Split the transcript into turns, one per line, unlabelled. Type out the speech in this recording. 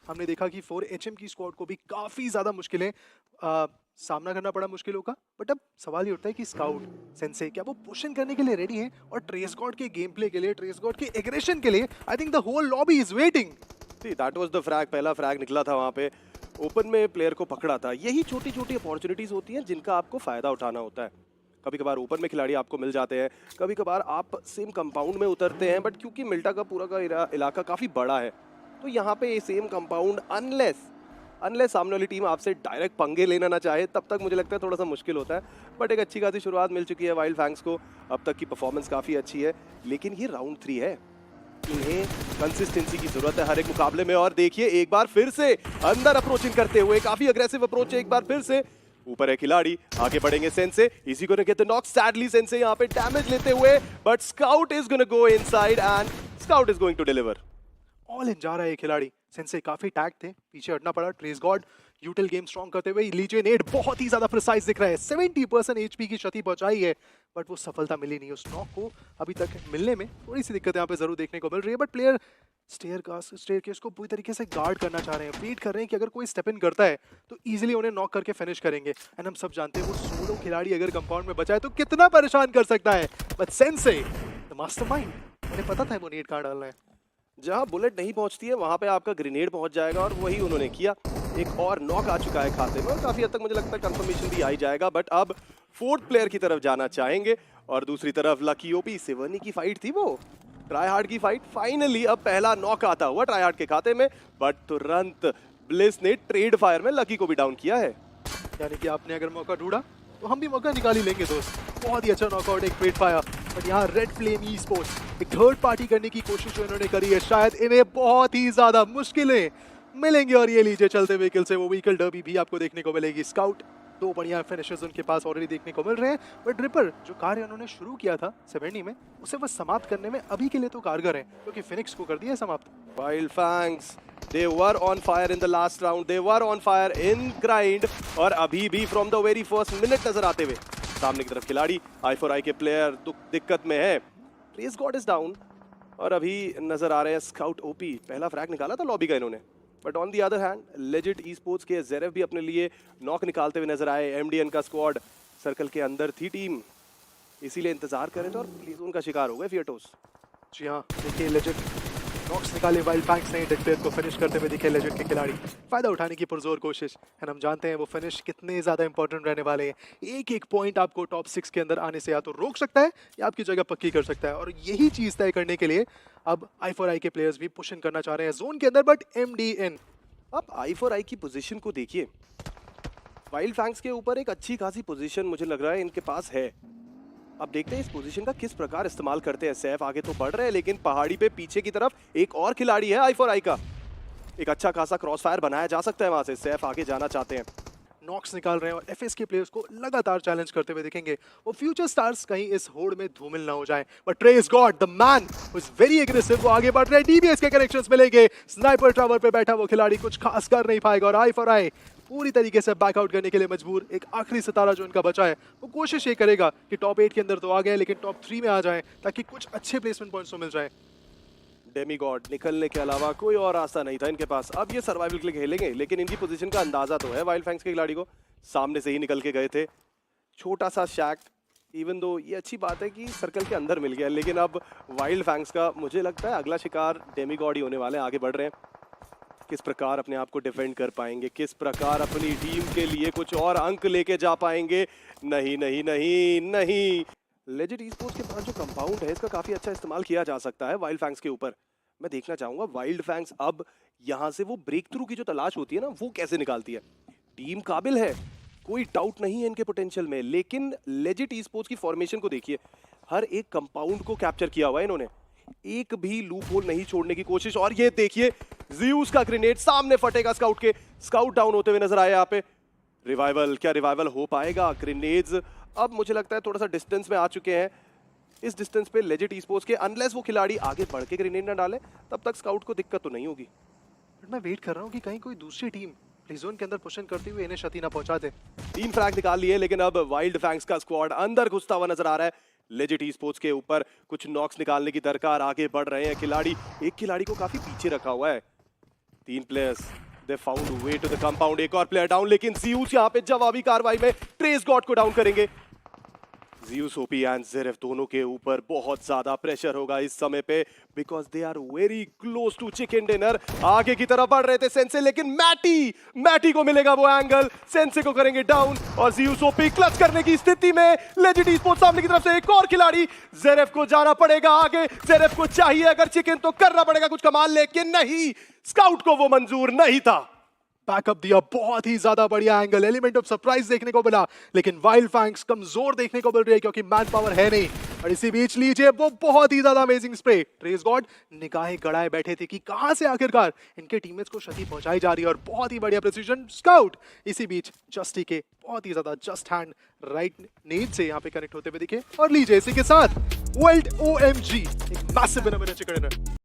हमने देखा कि 4HM की स्क्वाड को भी काफी ज्यादा मुश्किलें सामना करना पड़ा मुश्किलों का। बट अब सवाल ये उठता है कि स्काउट सेंसे क्या वो पुशन करने के लिए रेडी हैं, और ट्रेस गॉड के गेम प्ले के लिए, ट्रेस गॉड के एग्रेशन के लिए I think the whole lobby is waiting.
That was the frag, पहला फ्रैग निकला था वहां पे, ओपन में प्लेयर को पकड़ा था। यही छोटी छोटी अपॉर्चुनिटीज होती हैं जिनका आपको फायदा उठाना होता है। कभी कभार ओपन में खिलाड़ी आपको मिल जाते हैं, कभी कभार आप सेम कंपाउंड में उतरते हैं, बट क्योंकि मिल्टा का पूरा का इलाका काफी बड़ा है, तो यहाँ पे सेम कंपाउंड अनलेस अनलेस सामने वाली टीम आपसे डायरेक्ट पंगे लेना ना चाहे, तब तक मुझे लगता है थोड़ा सा मुश्किल होता है। बट एक अच्छी खासी शुरुआत मिल चुकी है वाइल्ड फैंग्स को, अब तक की परफॉर्मेंस काफी अच्छी है, लेकिन ये राउंड 3 है, इन्हें कंसिस्टेंसी की जरूरत है हर एक मुकाबले में। और देखिए एक बार फिर से अंदर अप्रोचिंग करते हुए, काफी अग्रेसिव अप्रोच है, एक बार फिर से ऊपर है खिलाड़ी, आगे बढ़ेंगे सेंसे, इसी को get the knock. Sadly Sensei यहाँ पे डैमेज लेते हुए, but Scout is gonna go inside and Scout is going to deliver.
All in जा रहा है ये खिलाड़ी। सेंसे काफी टैग थे, पीछे हटना पड़ा। ट्रेस गॉड यूटिल गेम स्ट्रॉन्ग करते हुए, लीजे नेट बहुत ही ज्यादा प्रिसाइज दिख रहा है, 70% एचपी की क्षति पहुंचाई है, बट वो सफलता मिली नहीं। उस नॉक को अभी तक मिलने में थोड़ी सी दिक्कत यहाँ पे जरूर देखने को मिल रही है, बट प्लेयर स्टेयर केस को पूरी तरीके से गार्ड करना चाह रहे हैं, वेट कर रहे हैं कि अगर कोई स्टेप इन करता है तो इजीली उन्हें नॉक करके फिनिश करेंगे। एंड हम सब जानते हैं वो सोलो खिलाड़ी अगर कंपाउंड में बचा है तो कितना परेशान कर सकता है। बट सेंसे द मास्टरमाइंड, उन्हें पता था वो नेट कहाँ डालना है।
जहां बुलेट नहीं पहुंचती है वहां पे आपका ग्रेनेड पहुंच जाएगा, और वही उन्होंने किया। एक और नॉक आ चुका है खाते में, और काफी हद तक मुझे लगता है कंफर्मेशन भी आ ही जाएगा। बट अब फोर्थ प्लेयर की तरफ जाना चाहेंगे, और दूसरी तरफ लकी ओपी सिवर्नी की फाइट थी, वो ट्राई हार्ड की फाइट। फाइनली अब पहला नॉक आता हुआ ट्राई हार्ड के खाते में, बट तुरंत ब्लिस ने ट्रेड फायर में लकी को भी डाउन किया है।
यानी कि आपने अगर मौका ढूंढा तो हम भी मौका निकाल ही लेंगे दोस्त। बहुत ही अच्छा नॉकआउट, एक ट्रेड फायर। बट यहाँ रेड फ्लेम ई स्पोर्ट्स एक थर्ड पार्टी करने की कोशिश जो इन्होंने करी है, शायद इन्हें बहुत ही ज्यादा मुश्किलें मिलेंगी। और ये लीजिए चलते हुए किल से वो व्हीकल डर्बी भी आपको देखने को मिलेगी। स्काउट दो बढ़िया फिनिशर्स उनके पास ऑलरेडी देखने को मिल रहे हैं, बट रिपर जो कार्य उन्होंने शुरू किया था 70 में, उसे वो समाप्त करने में अभी के लिए तो कारगर है, क्योंकि फिनिक्स को कर दिया है समाप्त।
Wild fangs, they were on fire in the last round, they were on fire in grind, और अभी भी from the very first minute नजर आते हुए सामने की तरफ खिलाड़ी i4i के प्लेयर दिक्कत में है। ट्रेस गॉड इज डाउन, और अभी नजर आ रहे हैं स्काउट ओपी। पहला फ्रैग निकाला था लॉबी का इन्होंने, but on the other hand legit e sports के जेरेफ भी अपने लिए नॉक निकालते हुए नजर आए। एमडीएन का स्क्वाड सर्कल के अंदर थी टीम, इसीलिए इंतजार कर रहे थे, और प्लीज उनका शिकार हो गए फियटोस।
जी हाँ, देखिए लेजेंड नॉक्स निकाले वाइल्ड फैंग्स ने, डेथ को फिनिश करते हुए दिखे लेजेंड के खिलाड़ी। फायदा उठाने की पुरजोर कोशिश, एंड हम जानते हैं वो फिनिश कितने ज्यादा इंपॉर्टेंट रहने वाले हैं। एक एक पॉइंट आपको टॉप 6 के अंदर आने से या तो रोक सकता है या आपकी जगह पक्की कर सकता है, और यही चीज तय करने के लिए अब i4i के प्लेयर्स भी पुशन करना चाह रहे हैं जोन के अंदर। बट MDN,
अब i4i की पोजीशन को देखिए, वाइल्ड फैंग्स के ऊपर एक अच्छी खासी पोजीशन मुझे लग रहा है इनके पास है। अब देखते हैं इस पोजीशन का किस प्रकार इस्तेमाल करते हैं। सैफ आगे तो बढ़ रहे हैं, लेकिन पहाड़ी पे पीछे की तरफ एक और खिलाड़ी है i4i का। एक अच्छा खासा क्रॉस फायर बनाया जा सकता है वहां से, सैफ आगे जाना चाहते हैं।
नॉक्स निकाल रहे हैं और एफएस के प्लेयर्स को लगातार चैलेंज करते हुए दिखेंगे। वो फ्यूचर स्टार्स कहीं इस होड़ में धूमिल ना हो जाए। But trace God the man who is very aggressive, वो आगे बढ़ रहे हैं। डीबीएस के कनेक्शंस मिलेंगे। स्नाइपर टावर पे बैठा वो खिलाड़ी कुछ खास कर नहीं पाएगा, और i4i पूरी तरीके से बैकआउट करने के लिए मजबूर। एक आखिरी सितारा जो इनका बचा है, वो कोशिश ये करेगा कि टॉप 8 के अंदर तो आ गए, लेकिन टॉप 3 में आ जाए, ताकि कुछ अच्छे प्लेसमेंट पॉइंट्स तो मिल जाए।
डेमीगॉड निकलने के अलावा कोई और रास्ता नहीं था इनके पास। अब ये सर्वाइवल के लिए खेलेंगे, लेकिन इनकी पोजीशन का अंदाजा तो है वाइल्ड फैंग्स के खिलाड़ी को। सामने से ही निकल के गए थे, छोटा सा शैक, इवन दो ये अच्छी बात है कि सर्कल के अंदर मिल गया, लेकिन अब वाइल्ड फैंग्स का मुझे लगता है अगला शिकार डेमीगॉड ही होने वाले हैं। आगे बढ़ रहे हैं, किस प्रकार अपने आप को डिफेंड कर पाएंगे, किस प्रकार अपनी टीम के लिए कुछ और अंक लेके जा पाएंगे। नहीं नहीं नहीं नहीं, लेजेंड ई स्पोर्ट्स के पास जो कंपाउंड है इसका काफी अच्छा इस्तेमाल किया जा सकता है वाइल्ड फैंग्स के ऊपर। मैं देखना चाहूंगा वाइल्ड फैंग्स अब यहाँ से वो ब्रेक थ्रू की जो तलाश होती है ना, वो कैसे निकालती है। टीम काबिल है, कोई डाउट नहीं है इनके पोटेंशियल में, लेकिन लेजिट ई स्पोर्ट्स की फॉर्मेशन को देखिए, हर एक कंपाउंड को कैप्चर किया हुआ है इन्होंने, एक भी लूप होल नहीं छोड़ने की कोशिश। और ये देखिए ज़्यूस का ग्रेनेड सामने फटेगा स्काउट के, स्काउट डाउन होते हुए नजर आए यहाँ पे। रिवाइवल, क्या रिवाइवल हो पाएगा? ग्रेनेड्स अब मुझे लगता है थोड़ा सा डिस्टेंस में आ चुके हैं। इस डिस्टेंस पे लेजिट ई स्पोर्ट्स के अनलेस वो खिलाड़ी आगे बढ़ के ग्रेनेड ना डाले, तब तक स्काउट को दिक्कत तो नहीं होगी।
बट मैं वेट कर रहा हूँ कि कहीं कोई दूसरी टीम प्ले जोन के अंदर पुशन करते हुए इन्हें क्षति ना पहुंचा दे।
3 फ्रैग निकाल लिए, लेकिन अब वाइल्ड फैंग्स का स्क्वाड अंदर घुसता हुआ नजर आ रहा है। लेजिट ई स्पोर्ट्स के ऊपर कुछ नॉक्स निकालने की दरकार, आगे बढ़ रहे हैं खिलाड़ी। एक खिलाड़ी को काफी पीछे रखा हुआ है, 3 players they found way to the compound. एक और प्लेयर डाउन, लेकिन ज़्यूस यहाँ पे जवाबी कार्रवाई में ट्रेस गॉड को डाउन करेंगे। ज़्यूस ओपी एंड ज़ेरेफ दोनों के ऊपर बहुत ज्यादा प्रेशर होगा इस समय पे, because they are very close to chicken dinner. आगे की तरफ बढ़ रहे थे सेंसे, लेकिन मैटी को मिलेगा वो एंगल, सेंसे को करेंगे डाउन और ज़्यूस ओपी क्लच करने की स्थिति में। लेजेंड ई-स्पोर्ट्स सामने की तरफ से एक और खिलाड़ी, ज़ेरेफ को जाना पड़ेगा आगे। ज़ेरेफ को चाहिए अगर चिकन तो करना पड़ेगा कुछ कमाल, लेकिन नहीं, स्काउट को वो मंजूर नहीं था।
बैकअप दिया, बहुत ही ज्यादा बढ़िया एंगल, एलिमेंट ऑफ सरप्राइज देखने को मिला, लेकिन वाइल्ड फैंक्स कमजोर देखने को मिल रही है क्योंकि मैन पावर है नहीं। और इसी बीच लीजिए वो बहुत ही ज्यादा अमेजिंग स्प्रे। ट्रेस गॉड निगाहें गड़ाए बैठे थे कि कहां से आखिरकार इनके टीममेट्स को क्षति पहुंचाई जा रही है, और बहुत ही बढ़िया प्रिसीजन स्काउट। इसी बीच जस्टी के बहुत ही ज्यादा जस्ट हैंड राइट नीड से यहाँ पे कनेक्ट होते हुए दिखे, और लीजिए इसी के साथ वर्ल्ड OMG एक मैसिव विनर चिकन डिनर।